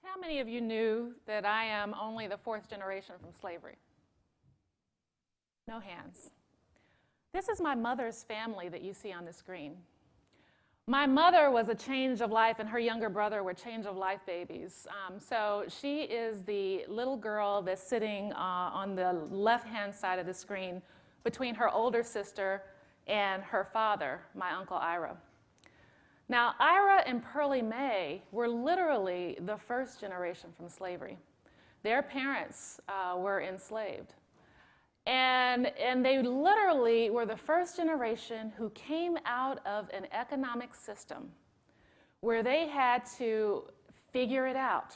How many of you knew that I am only the fourth generation from slavery? No hands. This is my mother's family that you see on the screen. My mother was a change of life, and her younger brother were change of life babies. So she is the little girl that's sitting on the left-hand side of the screen between her older sister and her father, my Uncle Ira. Now, Ira and Pearlie Mae were literally the first generation from slavery. Their parents were enslaved. And they literally were the first generation who came out of an economic system where they had to figure it out.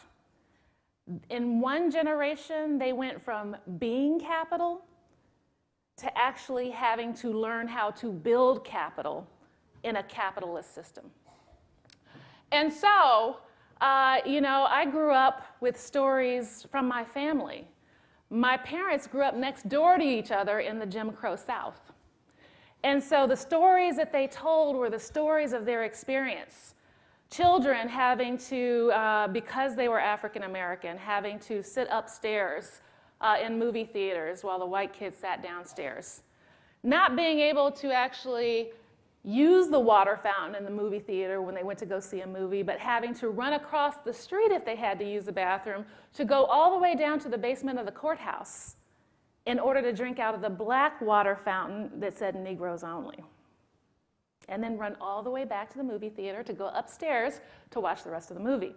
In one generation, they went from being capital to actually having to learn how to build capital in a capitalist system. And so, I grew up with stories from my family. My parents grew up next door to each other in the Jim Crow South. And so the stories that they told were the stories of their experience. Children having to, because they were African American, having to sit upstairs in movie theaters while the white kids sat downstairs. Not being able to actually use the water fountain in the movie theater when they went to go see a movie, but having to run across the street if they had to use the bathroom to go all the way down to the basement of the courthouse in order to drink out of the black water fountain that said Negroes only. And then run all the way back to the movie theater to go upstairs to watch the rest of the movie.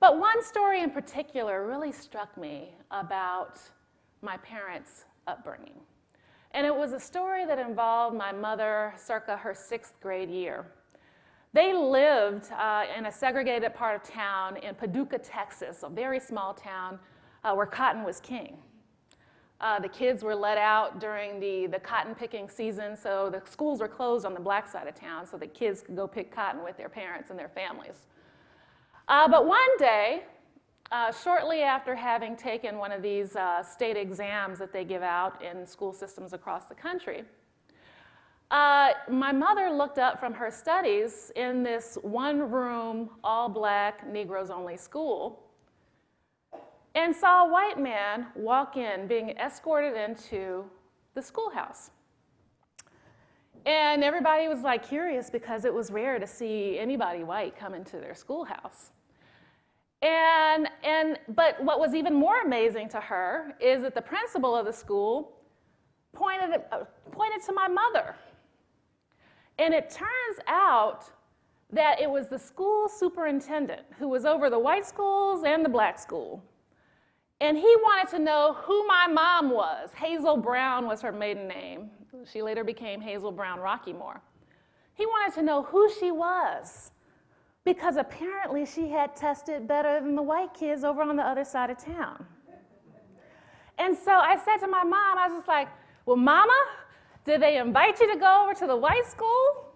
But one story in particular really struck me about my parents' upbringing. And it was a story that involved my mother circa her 6th grade year. They lived in a segregated part of town in Paducah, Texas, a very small town where cotton was king. The kids were let out during the cotton picking season, so the schools were closed on the black side of town so the kids could go pick cotton with their parents and their families. But one day, shortly after having taken one of these state exams that they give out in school systems across the country, my mother looked up from her studies in this one-room, all-black, Negroes-only school and saw a white man walk in, being escorted into the schoolhouse. And everybody was like curious because it was rare to see anybody white come into their schoolhouse. But what was even more amazing to her is that the principal of the school pointed to my mother. And it turns out that it was the school superintendent who was over the white schools and the black school. And he wanted to know who my mom was. Hazel Brown was her maiden name. She later became Hazel Brown Rockeymoore. He wanted to know who she was, because apparently she had tested better than the white kids over on the other side of town. And so I said to my mom, I was just like, well, Mama, did they invite you to go over to the white school?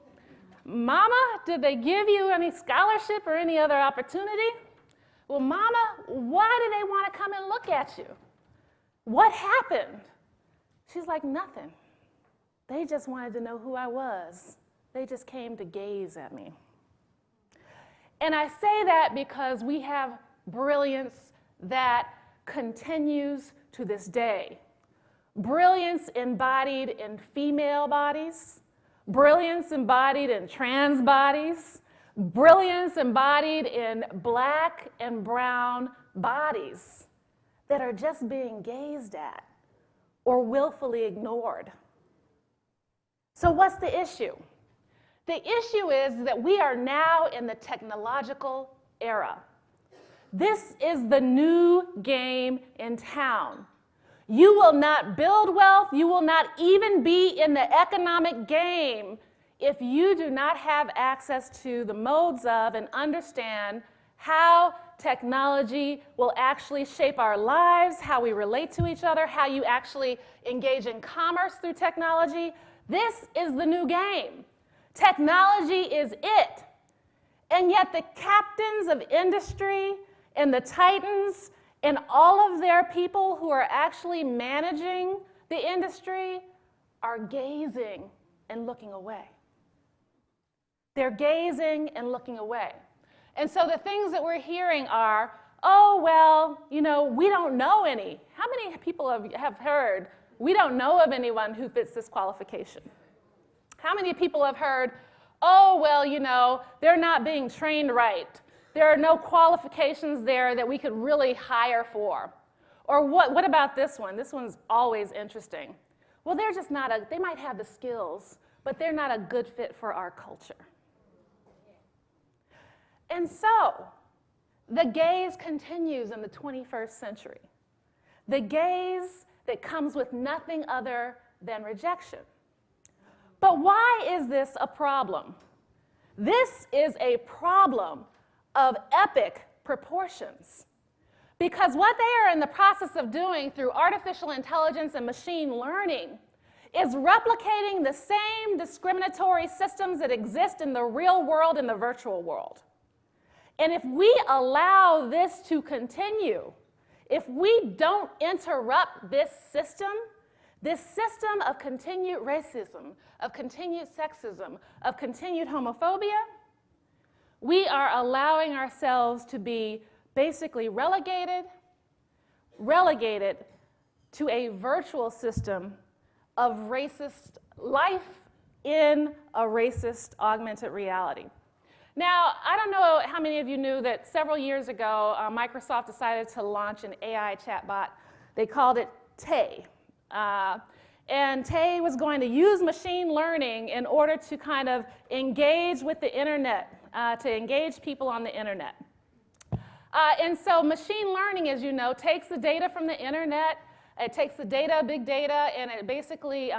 Mama, did they give you any scholarship or any other opportunity? Well, Mama, why do they want to come and look at you? What happened? She's like, nothing. They just wanted to know who I was. They just came to gaze at me. And I say that because we have brilliance that continues to this day. Brilliance embodied in female bodies, brilliance embodied in trans bodies, brilliance embodied in black and brown bodies that are just being gazed at or willfully ignored. So what's the issue? The issue is that we are now in the technological era. This is the new game in town. You will not build wealth, you will not even be in the economic game if you do not have access to the modes of and understand how technology will actually shape our lives, how we relate to each other, how you actually engage in commerce through technology. This is the new game. Technology is it. And yet the captains of industry and the titans and all of their people who are actually managing the industry are gazing and looking away. They're gazing and looking away. And so the things that we're hearing are, oh, well, we don't know any. How many people have heard, we don't know of anyone who fits this qualification? How many people have heard, oh, well, they're not being trained right. There are no qualifications there that we could really hire for. Or what about this one? This one's always interesting. Well, they're just not they might have the skills, but they're not a good fit for our culture. And so, the gaze continues in the 21st century. The gaze that comes with nothing other than rejection. But why is this a problem? This is a problem of epic proportions. Because what they are in the process of doing through artificial intelligence and machine learning is replicating the same discriminatory systems that exist in the real world and the virtual world. And if we allow this to continue, if we don't interrupt this system of continued racism, of continued sexism, of continued homophobia, we are allowing ourselves to be basically relegated to a virtual system of racist life in a racist augmented reality. Now, I don't know how many of you knew that several years ago, Microsoft decided to launch an AI chatbot. They called it Tay. And Tay was going to use machine learning in order to kind of engage with the internet, to engage people on the internet. And so machine learning, as you know, takes the data from the internet, it takes the data, big data, and it basically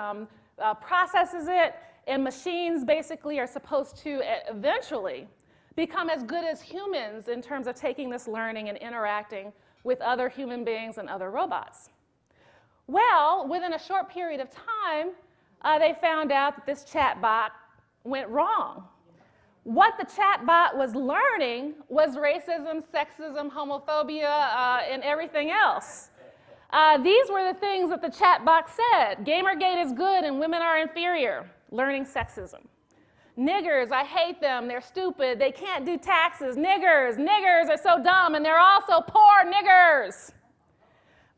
processes it, and machines basically are supposed to eventually become as good as humans in terms of taking this learning and interacting with other human beings and other robots. Well, within a short period of time, they found out that this chatbot went wrong. What the chatbot was learning was racism, sexism, homophobia, and everything else. These were the things that the chatbot said. Gamergate is good and women are inferior. Learning sexism. Niggers, I hate them, they're stupid, they can't do taxes. Niggers are so dumb and they're also poor niggers.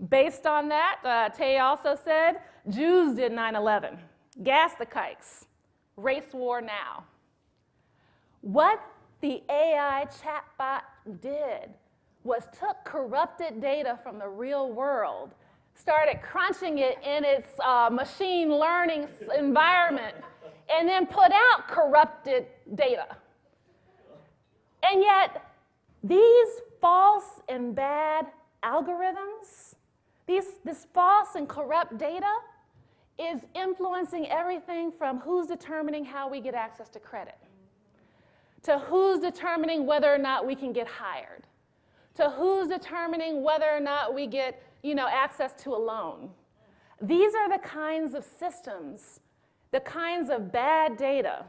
Based on that, Tay also said, Jews did 9/11. Gas the kikes. Race war now. What the AI chatbot did was took corrupted data from the real world, started crunching it in its machine learning environment, and then put out corrupted data. And yet, these false and bad algorithms, this false and corrupt data is influencing everything from who's determining how we get access to credit, to who's determining whether or not we can get hired, to who's determining whether or not we get access to a loan. These are the kinds of systems, the kinds of bad data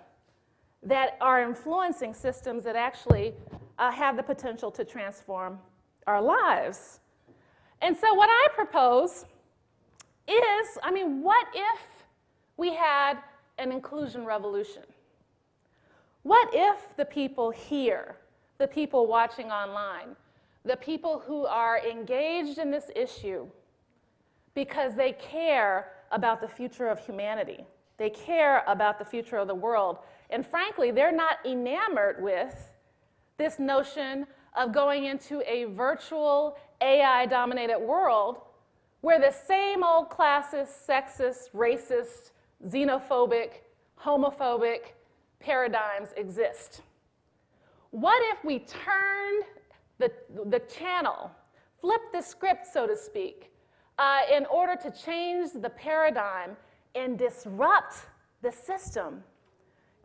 that are influencing systems that actually have the potential to transform our lives. And so what I propose is, what if we had an inclusion revolution? What if the people here, the people watching online, the people who are engaged in this issue because they care about the future of humanity, they care about the future of the world, and frankly, they're not enamored with this notion of going into a virtual AI-dominated world where the same old classist, sexist, racist, xenophobic, homophobic paradigms exist. What if we turned the channel, flipped the script, so to speak, in order to change the paradigm and disrupt the system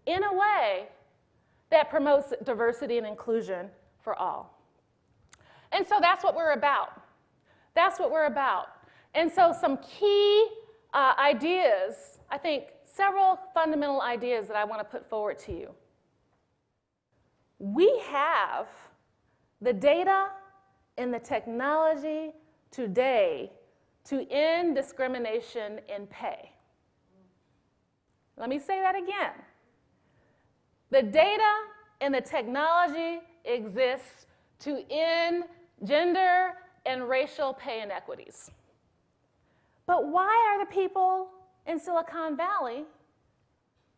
in a way that promotes diversity and inclusion for all? And so that's what we're about. That's what we're about. And so some key ideas, I think several fundamental ideas that I want to put forward to you. We have the data and the technology today to end discrimination in pay. Let me say that again. The data and the technology exists to end gender and racial pay inequities. But why are the people in Silicon Valley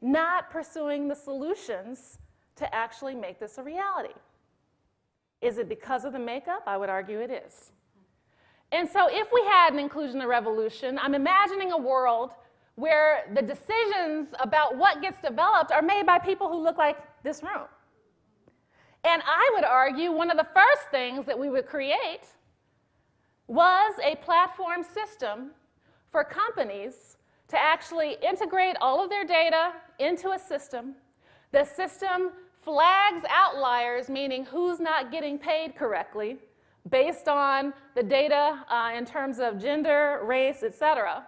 not pursuing the solutions to actually make this a reality? Is it because of the makeup? I would argue it is. And so if we had an inclusion revolution, I'm imagining a world where the decisions about what gets developed are made by people who look like this room. And I would argue one of the first things that we would create was a platform system for companies to actually integrate all of their data into a system. The system flags outliers, meaning who's not getting paid correctly, based on the data in terms of gender, race, et cetera.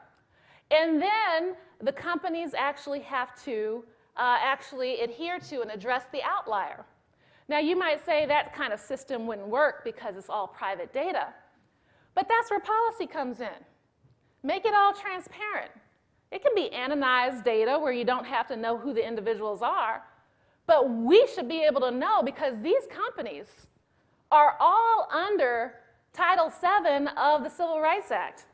And then the companies actually have to actually adhere to and address the outlier. Now, you might say that kind of system wouldn't work because it's all private data. But that's where policy comes in. Make it all transparent. It can be anonymized data where you don't have to know who the individuals are. But we should be able to know because these companies are all under Title VII of the Civil Rights Act.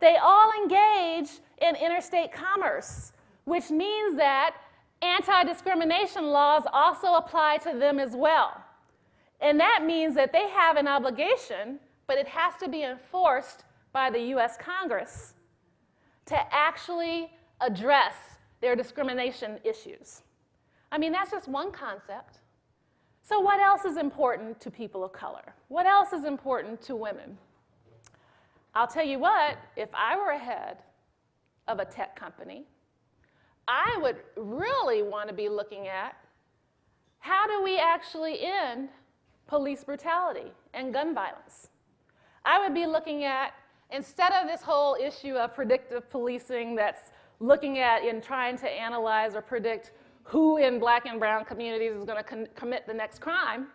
They all engage in interstate commerce, which means that anti-discrimination laws also apply to them as well. And that means that they have an obligation, but it has to be enforced by the US Congress to actually address their discrimination issues. I mean, that's just one concept. So what else is important to people of color? What else is important to women? I'll tell you what, if I were head of a tech company, I would really want to be looking at how do we actually end police brutality and gun violence? I would be looking at, instead of this whole issue of predictive policing that's looking at and trying to analyze or predict who in black and brown communities is going to commit the next crime,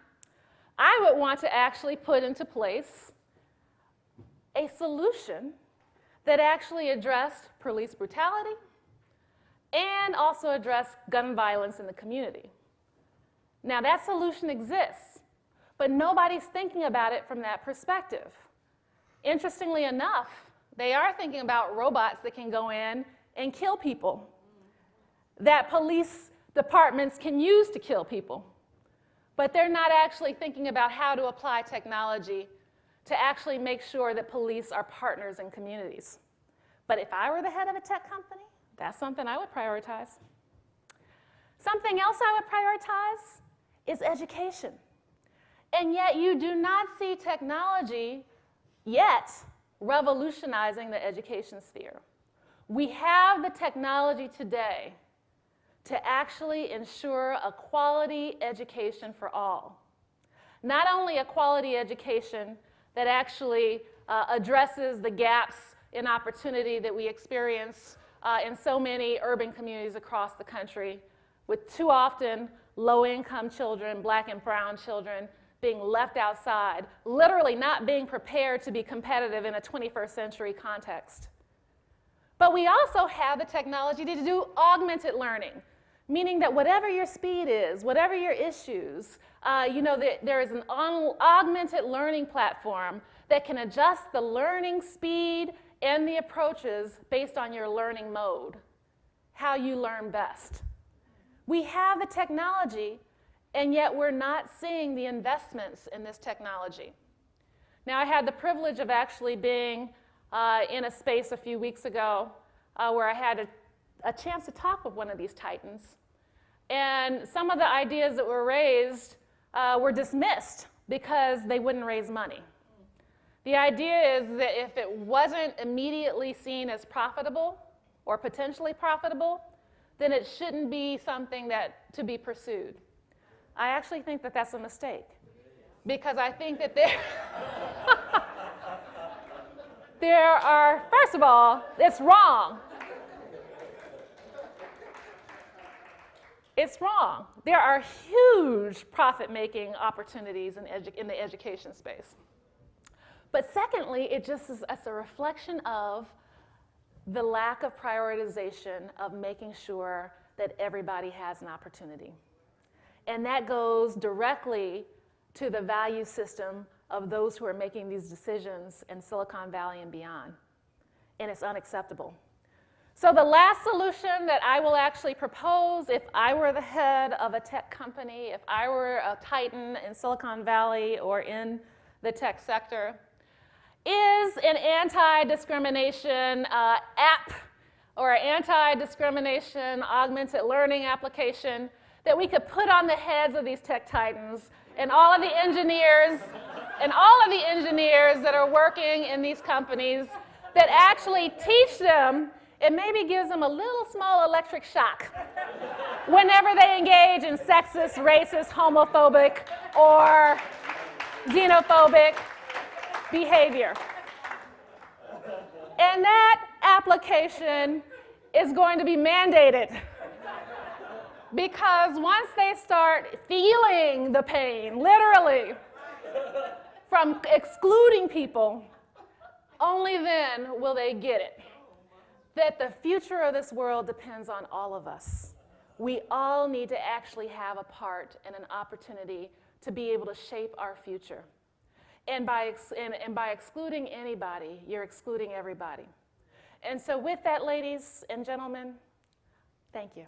I would want to actually put into place a solution that actually addressed police brutality and also addressed gun violence in the community. Now, that solution exists, but nobody's thinking about it from that perspective. Interestingly enough, they are thinking about robots that can go in and kill people, that police departments can use to kill people. But they're not actually thinking about how to apply technology to actually make sure that police are partners in communities. But if I were the head of a tech company, that's something I would prioritize. Something else I would prioritize is education. And yet you do not see technology yet revolutionizing the education sphere. We have the technology today to actually ensure a quality education for all. Not only a quality education that actually addresses the gaps in opportunity that we experience in so many urban communities across the country, with too often low-income children, black and brown children, being left outside, literally not being prepared to be competitive in a 21st century context. But we also have the technology to do augmented learning, meaning that whatever your speed is, whatever your issues, there is an augmented learning platform that can adjust the learning speed and the approaches based on your learning mode, how you learn best. We have the technology, and yet we're not seeing the investments in this technology. Now, I had the privilege of actually being in a space a few weeks ago where I had a chance to talk with one of these titans. And some of the ideas that were raised were dismissed because they wouldn't raise money. The idea is that if it wasn't immediately seen as profitable or potentially profitable, then it shouldn't be something to be pursued. I actually think that that's a mistake, because I think that there are, first of all, it's wrong. It's wrong. There are huge profit-making opportunities in the education space. But secondly, it's a reflection of the lack of prioritization of making sure that everybody has an opportunity. And that goes directly to the value system of those who are making these decisions in Silicon Valley and beyond. And it's unacceptable. So the last solution that I will actually propose if I were the head of a tech company, if I were a titan in Silicon Valley or in the tech sector, is an anti-discrimination app or an anti-discrimination augmented learning application that we could put on the heads of these tech titans and all of the engineers that are working in these companies that actually teach them. It maybe gives them a little small electric shock whenever they engage in sexist, racist, homophobic, or xenophobic behavior. And that application is going to be mandated because once they start feeling the pain, literally, from excluding people, only then will they get it. That the future of this world depends on all of us. We all need to actually have a part and an opportunity to be able to shape our future. And by excluding anybody, you're excluding everybody. And so with that, ladies and gentlemen, thank you.